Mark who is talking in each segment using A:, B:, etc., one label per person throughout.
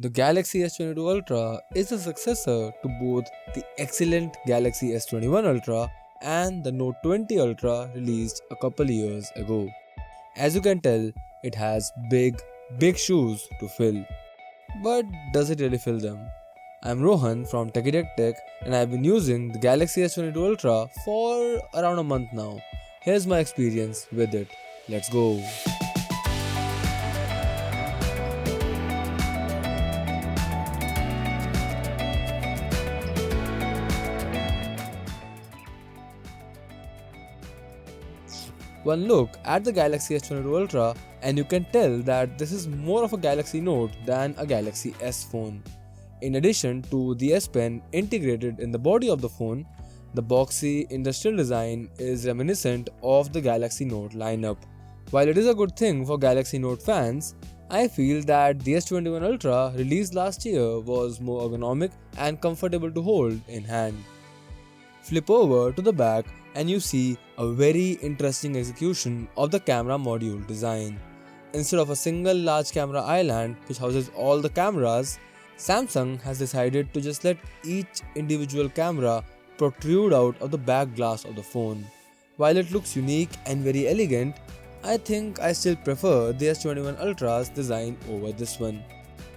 A: The Galaxy S22 Ultra is a successor to both the excellent Galaxy S21 Ultra and the Note 20 Ultra released a couple years ago. As you can tell, it has big shoes to fill. But does it really fill them? I'm Rohan from TechieTechTech and I've been using the Galaxy S22 Ultra for around a month now. Here's my experience with it. Let's go. One look at the Galaxy S22 Ultra and you can tell that this is more of a Galaxy Note than a Galaxy S phone. In addition to the S Pen integrated in the body of the phone, the boxy industrial design is reminiscent of the Galaxy Note lineup. While it is a good thing for Galaxy Note fans, I feel that the S21 Ultra released last year was more ergonomic and comfortable to hold in hand. Flip over to the back and you see a very interesting execution of the camera module design. Instead of a single large camera island which houses all the cameras, Samsung has decided to just let each individual camera protrude out of the back glass of the phone. While it looks unique and very elegant, I think I still prefer the S21 Ultra's design over this one.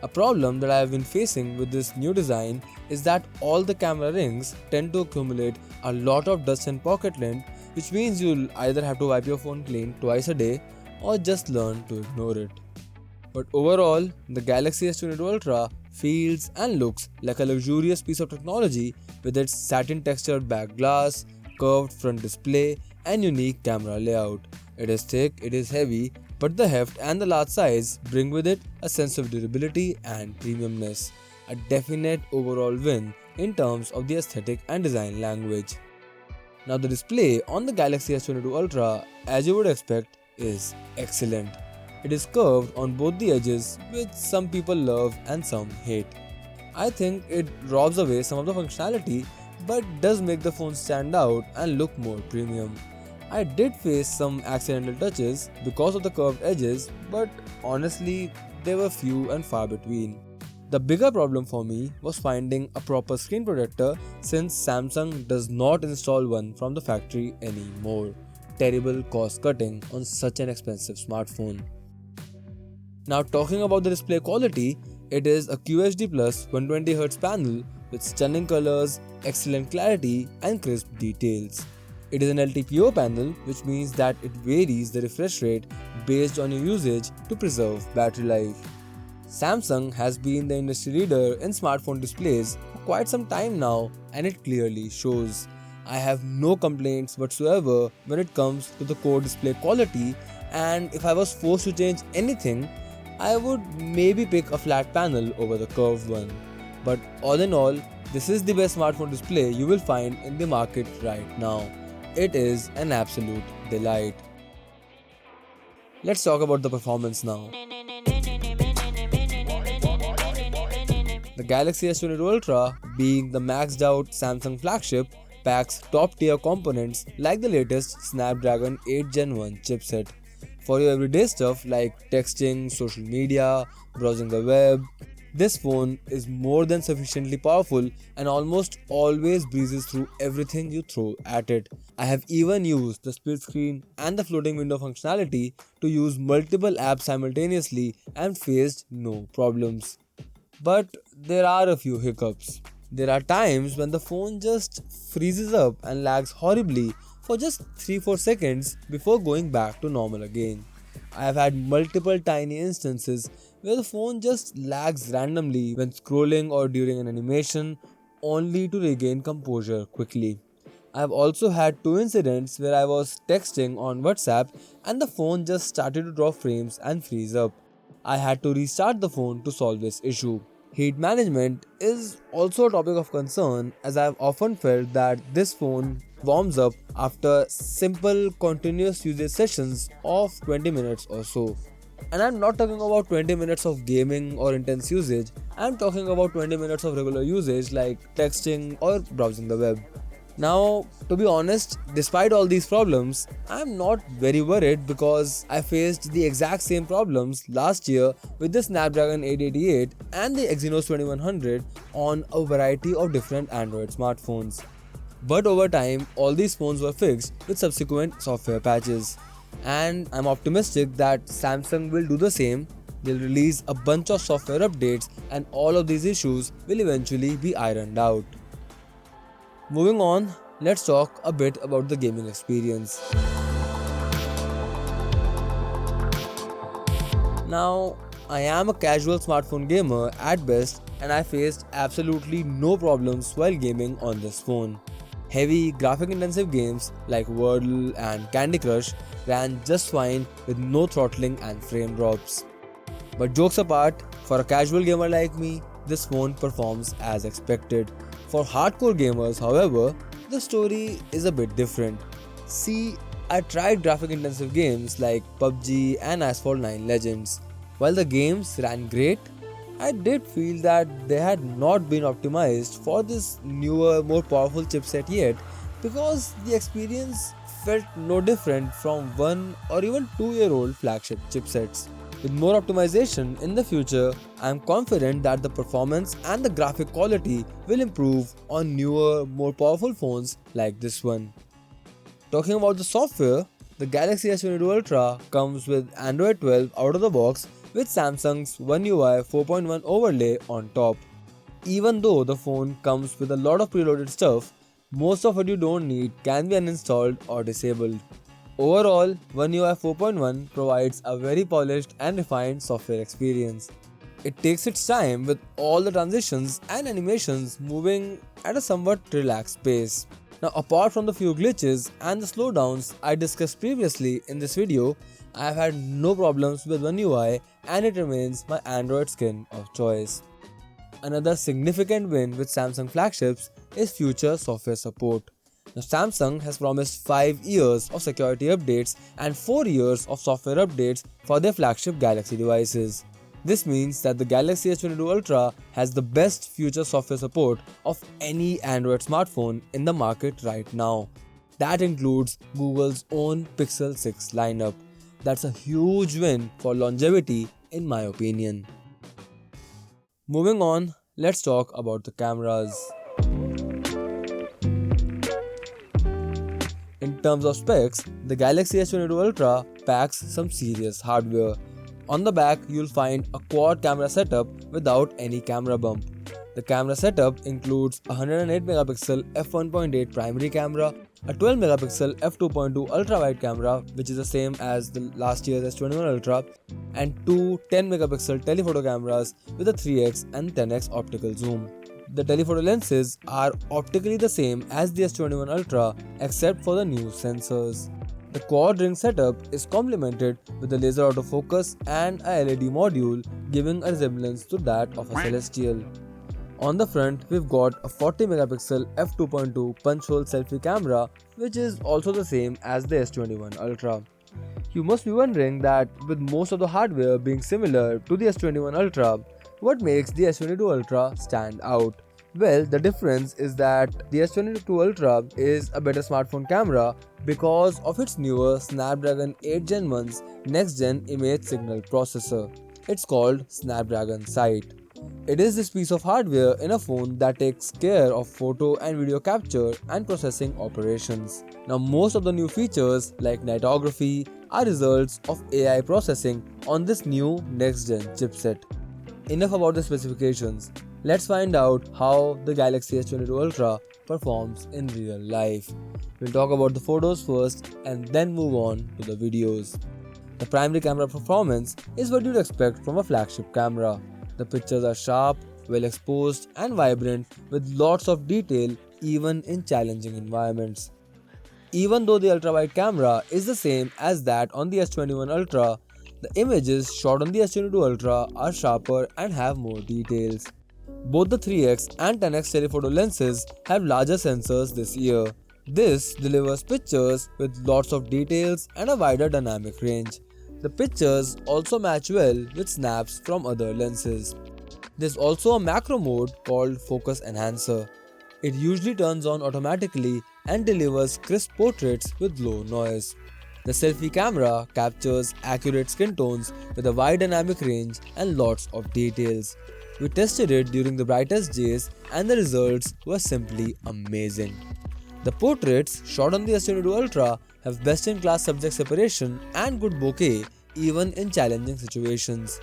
A: A problem that I have been facing with this new design is that all the camera rings tend to accumulate a lot of dust and pocket lint, which means you'll either have to wipe your phone clean twice a day or just learn to ignore it. But overall, the Galaxy S22 Ultra feels and looks like a luxurious piece of technology with its satin textured back glass, curved front display and unique camera layout. It is thick, it is heavy, but the heft and the large size bring with it a sense of durability and premiumness. A definite overall win in terms of the aesthetic and design language. Now the display on the Galaxy S22 Ultra, as you would expect, is excellent. It is curved on both the edges, which some people love and some hate. I think it robs away some of the functionality but does make the phone stand out and look more premium. I did face some accidental touches because of the curved edges, but honestly, they were few and far between. The bigger problem for me was finding a proper screen protector since Samsung does not install one from the factory anymore. Terrible cost cutting on such an expensive smartphone. Now talking about the display quality, it is a QHD Plus 120Hz panel with stunning colors, excellent clarity and crisp details. It is an LTPO panel, which means that it varies the refresh rate based on your usage to preserve battery life. Samsung has been the industry leader in smartphone displays for quite some time now and it clearly shows. I have no complaints whatsoever when it comes to the core display quality, and if I was forced to change anything, I would maybe pick a flat panel over the curved one. But all in all, this is the best smartphone display you will find in the market right now. It is an absolute delight. Let's talk about the performance now. The Galaxy S22 Ultra, being the maxed out Samsung flagship, packs top tier components like the latest Snapdragon 8 Gen 1 chipset. For your everyday stuff like texting, social media, browsing the web, this phone is more than sufficiently powerful and almost always breezes through everything you throw at it. I have even used the split screen and the floating window functionality to use multiple apps simultaneously and faced no problems. But there are a few hiccups. There are times when the phone just freezes up and lags horribly for just 3-4 seconds before going back to normal again. I have had multiple tiny instances where the phone just lags randomly when scrolling or during an animation, only to regain composure quickly. I have also had 2 incidents where I was texting on WhatsApp and the phone just started to drop frames and freeze up. I had to restart the phone to solve this issue. Heat management is also a topic of concern, as I have often felt that this phone warms up after simple continuous usage sessions of 20 minutes or so. And I'm not talking about 20 minutes of gaming or intense usage, I'm talking about 20 minutes of regular usage like texting or browsing the web. Now, to be honest, despite all these problems, I'm not very worried because I faced the exact same problems last year with the Snapdragon 888 and the Exynos 2100 on a variety of different Android smartphones. But over time, all these phones were fixed with subsequent software patches. And I'm optimistic that Samsung will do the same. They'll release a bunch of software updates and all of these issues will eventually be ironed out. Moving on, let's talk a bit about the gaming experience. Now, I am a casual smartphone gamer at best and I faced absolutely no problems while gaming on this phone. Heavy graphic intensive games like Wordle and Candy Crush ran just fine with no throttling and frame drops. But jokes apart, for a casual gamer like me, this phone performs as expected. For hardcore gamers, however, the story is a bit different. See, I tried graphic intensive games like PUBG and Asphalt 9 Legends. While the games ran great, I did feel that they had not been optimized for this newer, more powerful chipset yet because the experience felt no different from 1 or even 2-year-old flagship chipsets. With more optimization in the future, I am confident that the performance and the graphic quality will improve on newer, more powerful phones like this one. Talking about the software, the Galaxy S22 Ultra comes with Android 12 out of the box with Samsung's OneUI 4.1 overlay on top. Even though the phone comes with a lot of preloaded stuff, most of what you don't need can be uninstalled or disabled. Overall, OneUI 4.1 provides a very polished and refined software experience. It takes its time with all the transitions and animations moving at a somewhat relaxed pace. Now, apart from the few glitches and the slowdowns I discussed previously in this video, I have had no problems with OneUI and it remains my Android skin of choice. Another significant win with Samsung flagships is future software support. Now, Samsung has promised 5 years of security updates and 4 years of software updates for their flagship Galaxy devices. This means that the Galaxy S22 Ultra has the best future software support of any Android smartphone in the market right now. That includes Google's own Pixel 6 lineup. That's a huge win for longevity in my opinion. Moving on, let's talk about the cameras. In terms of specs, the Galaxy S22 Ultra packs some serious hardware. On the back, you'll find a quad camera setup without any camera bump. The camera setup includes a 108MP f1.8 primary camera, a 12MP f2.2 ultra-wide camera, which is the same as the last year's S21 Ultra, and two 10MP telephoto cameras with a 3x and 10x optical zoom. The telephoto lenses are optically the same as the S21 Ultra except for the new sensors. The quad ring setup is complemented with a laser autofocus and a LED module, giving a resemblance to that of a Celestial. On the front, we've got a 40MP f2.2 punch hole selfie camera, which is also the same as the S21 Ultra. You must be wondering that with most of the hardware being similar to the S21 Ultra, what makes the S22 Ultra stand out? Well, the difference is that the S22 Ultra is a better smartphone camera because of its newer Snapdragon 8 Gen 1's next-gen image signal processor. It's called Snapdragon Sight. It is this piece of hardware in a phone that takes care of photo and video capture and processing operations. Now, most of the new features like nightography are results of AI processing on this new next-gen chipset. Enough about the specifications. Let's find out how the Galaxy S22 Ultra performs in real life. We'll talk about the photos first and then move on to the videos. The primary camera performance is what you'd expect from a flagship camera. The pictures are sharp, well exposed and vibrant with lots of detail even in challenging environments. Even though the ultra-wide camera is the same as that on the S21 Ultra, the images shot on the S22 Ultra are sharper and have more details. Both the 3x and 10x telephoto lenses have larger sensors this year. This delivers pictures with lots of details and a wider dynamic range. The pictures also match well with snaps from other lenses. There's also a macro mode called Focus Enhancer. It usually turns on automatically and delivers crisp portraits with low noise. The selfie camera captures accurate skin tones with a wide dynamic range and lots of details. We tested it during the brightest days and the results were simply amazing. The portraits shot on the S22 Ultra have best-in-class subject separation and good bokeh even in challenging situations.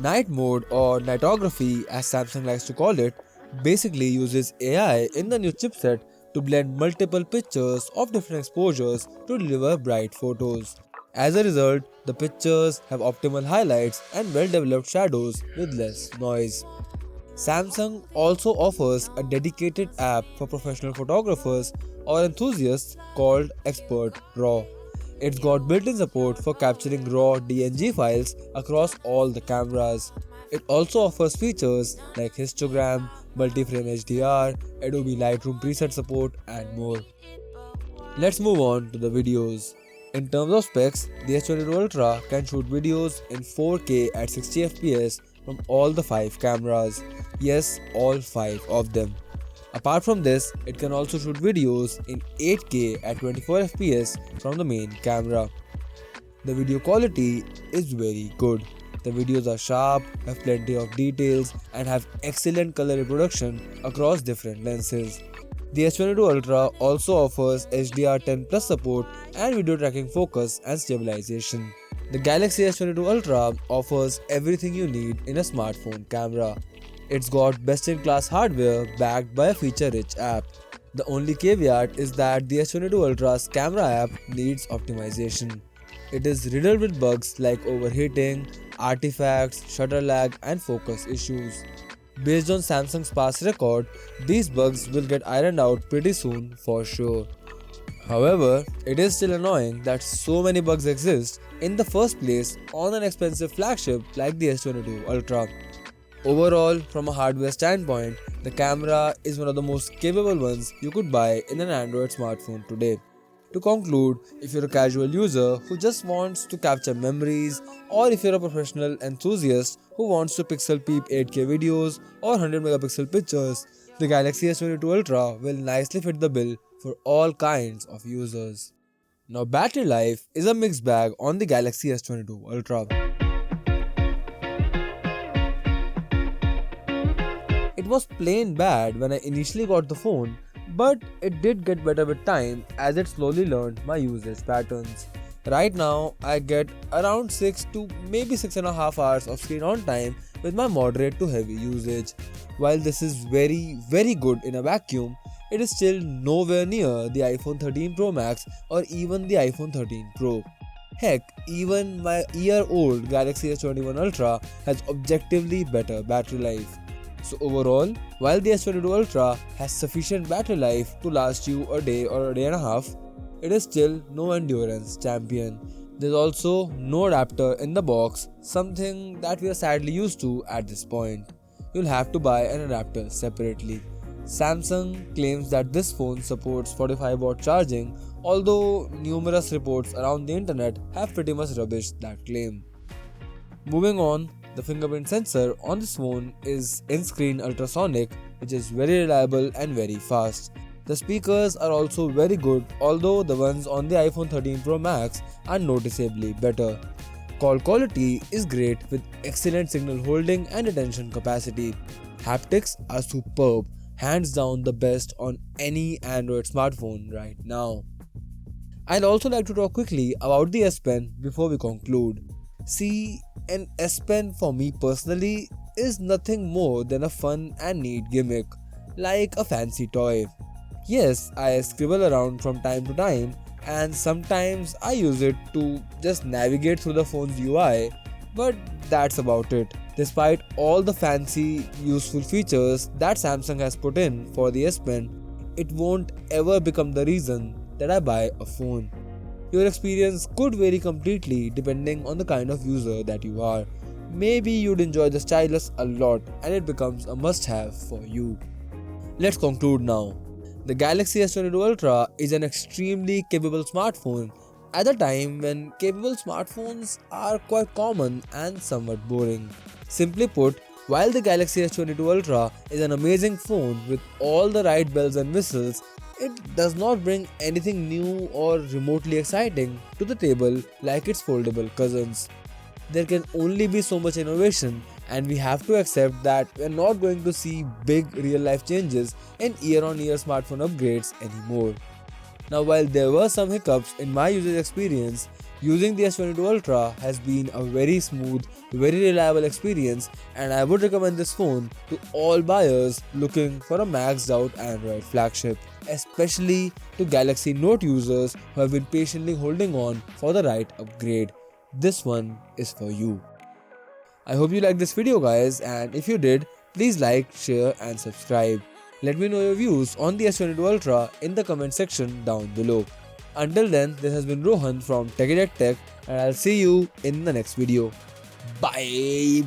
A: Night mode, or nightography as Samsung likes to call it, basically uses AI in the new chipset to blend multiple pictures of different exposures to deliver bright photos. As a result, the pictures have optimal highlights and well-developed shadows with less noise. Samsung also offers a dedicated app for professional photographers or enthusiasts called Expert RAW. It's got built-in support for capturing raw DNG files across all the cameras. It also offers features like histogram, multi-frame HDR, Adobe Lightroom preset support and more. Let's move on to the videos. In terms of specs, the S22 Ultra can shoot videos in 4K at 60fps from all the 5 cameras. Yes, all 5 of them. Apart from this, it can also shoot videos in 8K at 24fps from the main camera. The video quality is very good. The videos are sharp, have plenty of details and have excellent color reproduction across different lenses. The S22 Ultra also offers HDR10 Plus support and video tracking focus and stabilization. The Galaxy S22 Ultra offers everything you need in a smartphone camera. It's got best-in-class hardware backed by a feature-rich app. The only caveat is that the S22 Ultra's camera app needs optimization. It is riddled with bugs like overheating, artifacts, shutter lag and focus issues. Based on Samsung's past record, these bugs will get ironed out pretty soon for sure. However, it is still annoying that so many bugs exist in the first place on an expensive flagship like the S22 Ultra. Overall, from a hardware standpoint, the camera is one of the most capable ones you could buy in an Android smartphone today. To conclude, if you're a casual user who just wants to capture memories, or if you're a professional enthusiast who wants to pixel peep 8K videos or 100 megapixel pictures, the Galaxy S22 Ultra will nicely fit the bill for all kinds of users. Now, battery life is a mixed bag on the Galaxy S22 Ultra. It was plain bad when I initially got the phone, but it did get better with time as it slowly learned my usage patterns. Right now, I get around 6 to maybe 6.5 hours of screen on time with my moderate to heavy usage. While this is very good in a vacuum, it is still nowhere near the iPhone 13 Pro Max or even the iPhone 13 Pro. Heck, even my year-old Galaxy S21 Ultra has objectively better battery life. So overall, while the S22 Ultra has sufficient battery life to last you a day or a day and a half, it is still no endurance champion. There's also no adapter in the box, something that we are sadly used to at this point. You'll have to buy an adapter separately. Samsung claims that this phone supports 45-watt charging, although numerous reports around the internet have pretty much rubbished that claim. Moving on, the fingerprint sensor on this phone is in-screen ultrasonic, which is very reliable and very fast. The speakers are also very good, although the ones on the iPhone 13 Pro Max are noticeably better. Call quality is great with excellent signal holding and attention capacity. Haptics are superb, hands down the best on any Android smartphone right now. I'd also like to talk quickly about the S Pen before we conclude. See, an S Pen for me personally is nothing more than a fun and neat gimmick, like a fancy toy. Yes, I scribble around from time to time and sometimes I use it to just navigate through the phone's UI, but that's about it. Despite all the fancy, useful features that Samsung has put in for the S Pen, it won't ever become the reason that I buy a phone. Your experience could vary completely depending on the kind of user that you are. Maybe you'd enjoy the stylus a lot and it becomes a must-have for you. Let's conclude now. The Galaxy S22 Ultra is an extremely capable smartphone at a time when capable smartphones are quite common and somewhat boring. Simply put, while the Galaxy S22 Ultra is an amazing phone with all the right bells and whistles, It does not bring anything new or remotely exciting to the table like its foldable cousins. There can only be so much innovation, and we have to accept that we're not going to see big real life changes in year on year smartphone upgrades anymore. Now, while there were some hiccups in my usage experience, using the S22 Ultra has been a very smooth, very reliable experience, and I would recommend this phone to all buyers looking for a maxed out Android flagship, especially to Galaxy Note users who have been patiently holding on for the right upgrade. This one is for you. I hope you liked this video, guys, and if you did, please like, share and subscribe. Let me know your views on the S22 Ultra in the comment section down below. Until then, this has been Rohan from TechieTechTech, and I'll see you in the next video. Bye.